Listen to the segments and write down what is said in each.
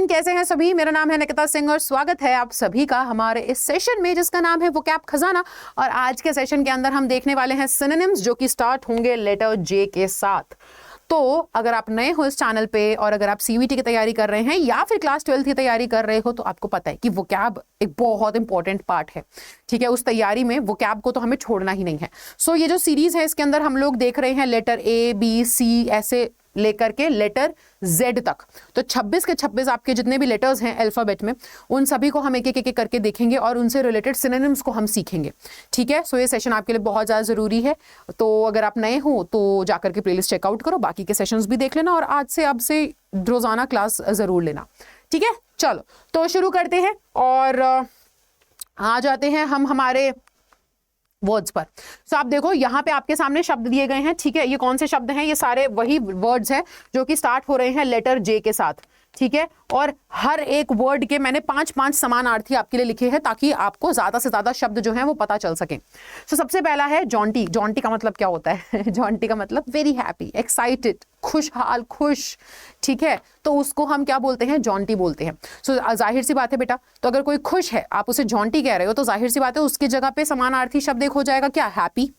Everyone, कैसे हैं सभी। मेरा नाम है निकिता सिंह और स्वागत है आप सभी का हमारे इस सेशन में जिसका नाम है वोकैब खजाना। और आज के सेशन के अंदर हम देखने वाले हैं सिनोनिम्स जो कि स्टार्ट होंगे लेटर जे के साथ। तो अगर आप नए हो इस चैनल पे और अगर आप सीवीटी की तैयारी कर रहे हैं या फिर क्लास 12 की तैयारी कर रहे हो तो आपको पता है कि वोकैब एक बहुत इंपॉर्टेंट पार्ट है। ठीक है, उस तैयारी में वोकैब को तो हमें छोड़ना ही नहीं है। सो ये जो सीरीज है इसके अंदर हम लोग देख रहे हैं लेटर ए बी सी ऐसे लेकर के लेटर जेड तक। तो 26 के 26 आपके जितने भी लेटर्स हैं अल्फाबेट में उन सभी को हम एक एक करके देखेंगे और उनसे रिलेटेड सिनोनिम्स को हम सीखेंगे। ठीक है, सो ये सेशन आपके लिए बहुत ज़्यादा ज़रूरी है। तो अगर आप नए हो तो जाकर के प्लेलिस्ट चेकआउट करो, बाकी के सेशंस भी देख लेना और आज से अब से रोज़ाना क्लास ज़रूर लेना। ठीक है, चलो तो शुरू करते हैं और आ जाते हैं हम हमारे वर्ड्स पर। सो आप देखो यहाँ पे आपके सामने शब्द दिए गए हैं। ठीक है, ये कौन से शब्द हैं? ये सारे वही वर्ड्स हैं जो कि स्टार्ट हो रहे हैं लेटर जे के साथ। ठीक है, और हर एक वर्ड के मैंने 5-5 समानार्थी आपके लिए लिखे हैं ताकि आपको ज्यादा से ज्यादा शब्द जो हैं वो पता चल सके। सो सबसे पहला है जॉन्टी। जॉन्टी का मतलब क्या होता है? जॉन्टी का मतलब वेरी हैप्पी, एक्साइटेड, खुशहाल, खुश। ठीक है, तो उसको हम क्या बोलते हैं? जॉन्टी बोलते हैं। सो जाहिर सी बात है बेटा, तो अगर कोई खुश है आप उसे जॉन्टी कह रहे हो तो जाहिर सी बात है उसकी जगह पे समानार्थी शब्द एक हो जाएगा क्या? हैप्पी,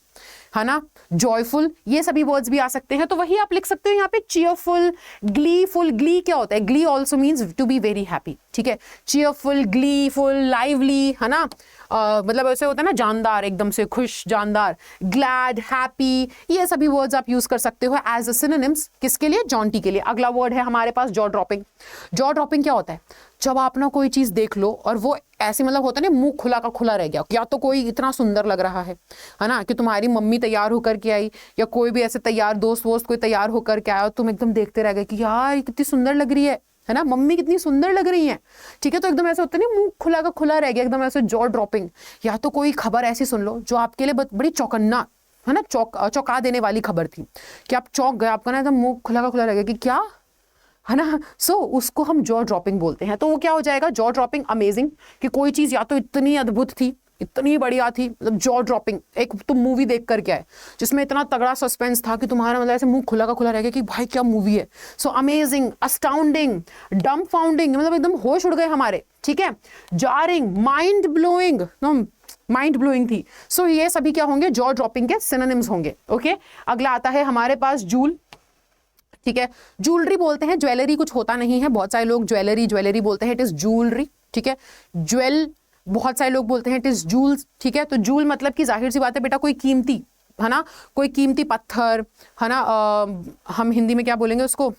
है ना, जॉयफुल, ये सभी वर्ड्स भी आ सकते हैं। तो वही आप लिख सकते हो यहाँ पे चीयरफुल, ग्लीफुल। ग्ली क्या होता है? Glee also means to be very happy. ठीक है, चीयरफुल, ग्लीफुल, लाइवली, है ना, मतलब ऐसे होता है ना, जानदार, एकदम से खुश, जानदार, ग्लैड, हैप्पी, ये सभी वर्ड्स आप यूज कर सकते हो एज अ सिनोनिम्स। किसके लिए? जॉन्टी के लिए। अगला वर्ड है हमारे पास जॉ ड्रॉपिंग। जॉ ड्रॉपिंग क्या होता है? जब आप ना कोई चीज देख लो और वो ऐसे मतलब होता है ना, मुंह खुला का खुला रह गया, या तो कोई इतना सुंदर लग रहा है ना, कि तुम्हारी मम्मी तैयार होकर के आई या कोई भी ऐसे तैयार दोस्त वोस्त कोई तैयार होकर के आया और तुम एकदम देखते रह गए कि यार कितनी सुंदर लग रही है ना, मम्मी कितनी सुंदर लग रही है। ठीक है, तो एकदम ऐसे होता है ना, मुंह खुला का खुला रह गया, एकदम ऐसे जॉ ड्रॉपिंग। या तो कोई खबर ऐसी सुन लो जो आपके लिए बड़ी चौकन्ना, है ना, चौंका देने वाली खबर थी कि आप चौंक गए, आपका ना एकदम मुंह खुला का खुला रह गया कि क्या, है ना। सो उसको हम जॉ ड्रॉपिंग बोलते हैं। तो वो क्या हो जाएगा? जॉ ड्रॉपिंग, अमेजिंग, कि कोई चीज या तो इतनी अद्भुत थी, इतनी बढ़िया थी, मतलब जॉ ड्रॉपिंग। एक तुम मूवी देख कर क्या है जिसमें इतना तगड़ा सस्पेंस था कि तुम्हारा मतलब ऐसे मुंह खुला का खुला रह गया कि भाई क्या मूवी है। सो अमेजिंग, अस्टाउंडिंग, डम्बफाउंडिंग, मतलब एकदम होश उड़ गए हमारे। ठीक है, jarring, mind blowing, mind blowing थी। सो ये सभी क्या होंगे? जॉ ड्रॉपिंग के सिनोनिम्स होंगे। ओके, अगला आता है हमारे पास जूल। ठीक है, ज्वेलरी बोलते हैं, ज्वेलरी कुछ होता नहीं है। बहुत सारे लोग ज्वेलरी बोलते हैं, इट इज ज्वेलरी। ठीक है, ज्वेल बहुत सारे लोग बोलते हैं इट इज जूल्स। ठीक है, तो जूल मतलब कि जाहिर सी बात है बेटा कोई कीमती, है ना, कोई कीमती पत्थर, है ना, हम हिंदी में क्या बोलेंगे उसको?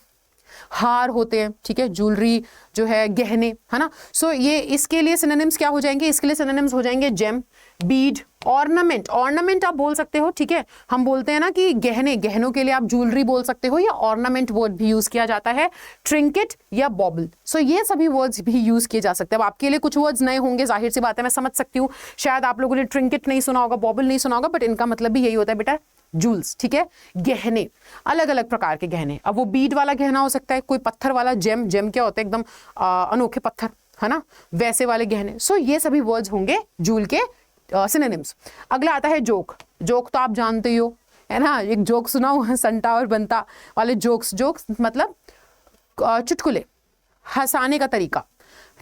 हार होते हैं। ठीक है, ज्वेलरी जो है गहने, है ना। सो ये इसके लिए सिनोनिम्स क्या हो जाएंगे? इसके लिए सिनोनिम्स हो जाएंगे जेम, बीड, ऑर्नामेंट। ऑर्नामेंट आप बोल सकते हो। ठीक है, हम बोलते हैं ना कि गहने, गहनों के लिए आप ज्वेलरी बोल सकते हो या ऑर्नामेंट वर्ड भी यूज किया जाता है, ट्रिंकेट या बॉबल। सो ये सभी वर्ड्स भी यूज किए जा सकते हैं। अब आपके लिए कुछ वर्ड्स नए होंगे, जाहिर सी बात है, मैं समझ सकती हूँ। शायद आप लोगों ने ट्रिंकेट नहीं सुना होगा, बॉबल नहीं सुना होगा, बट इनका मतलब भी यही होता है बेटा, जूल्स। ठीक है, गहने, अलग अलग प्रकार के गहने। अब वो बीड वाला गहना हो सकता है, कोई पत्थर वाला, जेम, जेम क्या होता है? एकदम अनोखे पत्थर, है ना, वैसे वाले गहने। सो ये सभी वर्ड्स होंगे जूल के सिनोनिम्स। अगला आता है जोक। जोक तो आप जानते ही हो, है ना, एक जोक सुना हुआ, संता और बंता वाले जोक्स। जोक्स मतलब चुटकुले, हंसाने का तरीका।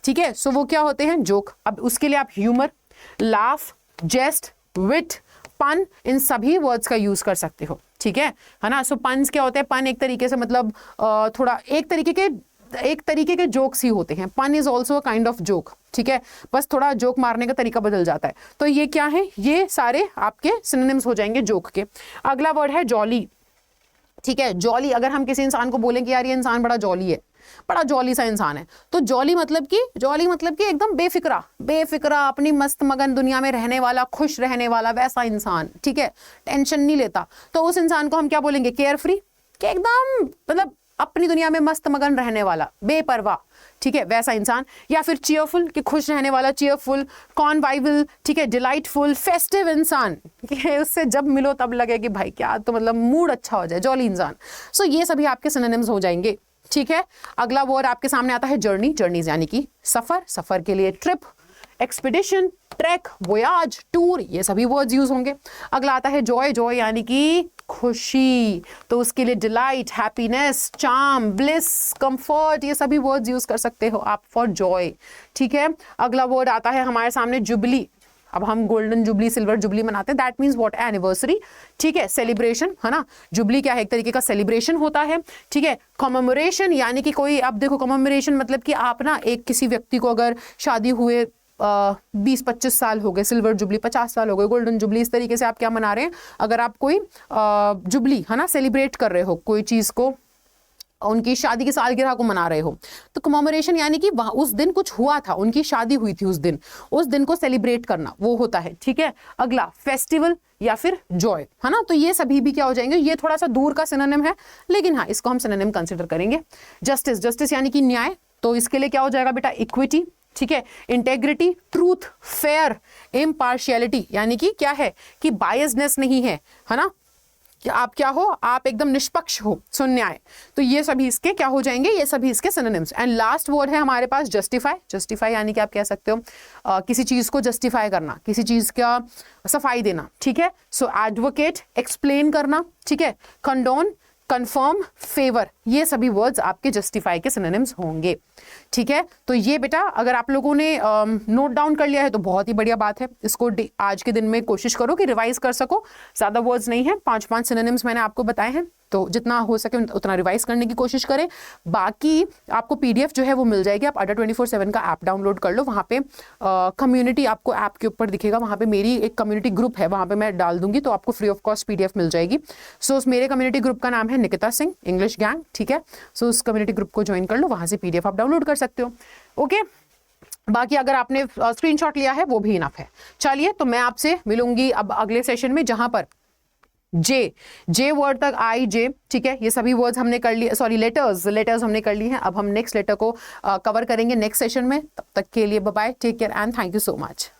ठीक है, सो वो क्या होते हैं? जोक। अब उसके लिए आप ह्यूमर, लाफ, जेस्ट, विट, पन, इन सभी वर्ड्स का यूज कर सकते हो। ठीक है ना। सो पन्स क्या होते हैं? पन एक तरीके से मतलब थोड़ा एक तरीके के जोक्स ही होते हैं। पन is also a kind of joke. ठीक है, बस थोड़ा जोक मारने का तरीका बदल जाता है। तो ये क्या है? ये सारे आपके सिनोनिम्स हो जाएंगे जोक के। अगला वर्ड है जॉली। ठीक है, जॉली, अगर हम किसी इंसान को बोलें कि यार ये इंसान बड़ा जॉली है, बड़ा जॉली सा इंसान है, तो जॉली मतलब कि एकदम बेफिक्रा अपनी मस्त मगन दुनिया में रहने वाला, खुश रहने वाला, वैसा इंसान। ठीक है, टेंशन नहीं लेता। तो उस इंसान को हम क्या बोलेंगे? केयर फ्री, कि एकदम मतलब अपनी दुनिया में मस्त मगन रहने वाला, बेपरवाह। ठीक है, वैसा इंसान। या फिर चीयरफुल, कि खुश रहने वाला, चीयरफुल। कॉन्वाइवल, ठीक है, डिलाइटफुल, फेस्टिव इंसान, उससे जब मिलो तब लगे कि भाई क्या, तो मतलब मूड अच्छा हो जाए, जॉली इंसान। सो ये सभी आपके सिनोनिम्स हो जाएंगे। ठीक है, अगला वर्ड आपके सामने आता है जर्नी। जर्नीज यानी कि सफर। सफर के लिए trip, expedition, track, voyage, tour, ये सभी वर्ड्स यूज होंगे। अगला आता है जॉय, जॉय यानी कि खुशी, तो उसके लिए delight, happiness, charm, bliss, comfort, ये सभी वर्ड्स यूज कर सकते हो आप फॉर जॉय। ठीक है, अगला वर्ड आता है हमारे सामने जुबली। अब हम गोल्डन जुबली, सिल्वर जुबली मनाते हैं, दैट मीन्स व्हाट, एनिवर्सरी। ठीक है, सेलिब्रेशन, है ना, जुबली क्या है, एक तरीके का सेलिब्रेशन होता है। ठीक है, कॉमेमोरेशन यानी कि कोई, आप देखो कॉमेमोरेशन मतलब कि आप ना एक किसी व्यक्ति को अगर शादी हुए 20-25 साल हो गए, सिल्वर जुबली 50 साल हो गए, गोल्डन जुबली, इस तरीके से आप क्या मना रहे हैं, अगर आप कोई जुबली, है ना, सेलिब्रेट कर रहे हो कोई चीज को, उनकी शादी की सालगिरह को मना रहे हो, तो कमेमोरेशन यानी कि वहां उस दिन कुछ हुआ था, उनकी शादी हुई थी उस दिन को सेलिब्रेट करना, वो होता है। ठीक है, अगला फेस्टिवल या फिर जॉय, है ना, तो ये सभी भी क्या हो जाएंगे, ये थोड़ा सा दूर का सिनोनिम है, लेकिन हाँ इसको हम सिनोनिम कंसिडर करेंगे। जस्टिस, जस्टिस यानी कि न्याय, तो इसके लिए क्या हो जाएगा बेटा, इक्विटी। ठीक है, इंटेग्रिटी, ट्रूथ, फेयर, इम्पार्शियलिटी यानी कि क्या है कि बायसनेस नहीं है ना, कि आप क्या हो, आप एकदम निष्पक्ष हो, सो न्याय। तो ये सभी इसके क्या हो जाएंगे, ये सभी इसके सिनोनिम्स। एंड लास्ट वर्ड है हमारे पास जस्टिफाई। जस्टिफाई यानी कि आप कह सकते हो किसी चीज को जस्टिफाई करना, किसी चीज का सफाई देना। ठीक है, सो एडवोकेट, एक्सप्लेन करना। ठीक है, कंडोन, कंफर्म, फेवर, ये सभी वर्ड्स आपके जस्टिफाई के सिनोनिम्स होंगे। ठीक है, तो ये बेटा अगर आप लोगों ने नोट डाउन कर लिया है तो बहुत ही बढ़िया बात है। इसको आज के दिन में कोशिश करो कि रिवाइज कर सको। ज्यादा वर्ड्स नहीं है, 5-5 सिनोनिम्स मैंने आपको बताए हैं, तो जितना हो सके उतना रिवाइज करने की कोशिश करें। बाकी आपको पीडीएफ जो है वो मिल जाएगी, आप अड्डा 24/7 का ऐप डाउनलोड कर लो, वहाँ पे कम्युनिटी आपको ऐप के ऊपर दिखेगा, वहाँ पे मेरी एक कम्युनिटी ग्रुप है, वहाँ पे मैं डाल दूंगी, तो आपको फ्री ऑफ कॉस्ट पीडीएफ मिल जाएगी। सो उस मेरे कम्युनिटी ग्रुप का नाम है निकिता सिंह इंग्लिश गैंग। ठीक है, सो उस कम्युनिटी ग्रुप को ज्वाइन कर लो, वहाँ से पीडीएफ आप डाउनलोड कर सकते हो। ओके, बाकी अगर आपने स्क्रीनशॉट लिया है वो भी इनफ है। चलिए, तो मैं आपसे मिलूंगी अब अगले सेशन में, जहां पर जे वर्ड तक, आई जे, ठीक है, ये सभी वर्ड्स हमने कर लिए, सॉरी लेटर्स हमने कर लिए हैं। अब हम नेक्स्ट लेटर को कवर करेंगे नेक्स्ट सेशन में। तब तक के लिए bye bye, take care and thank you so much.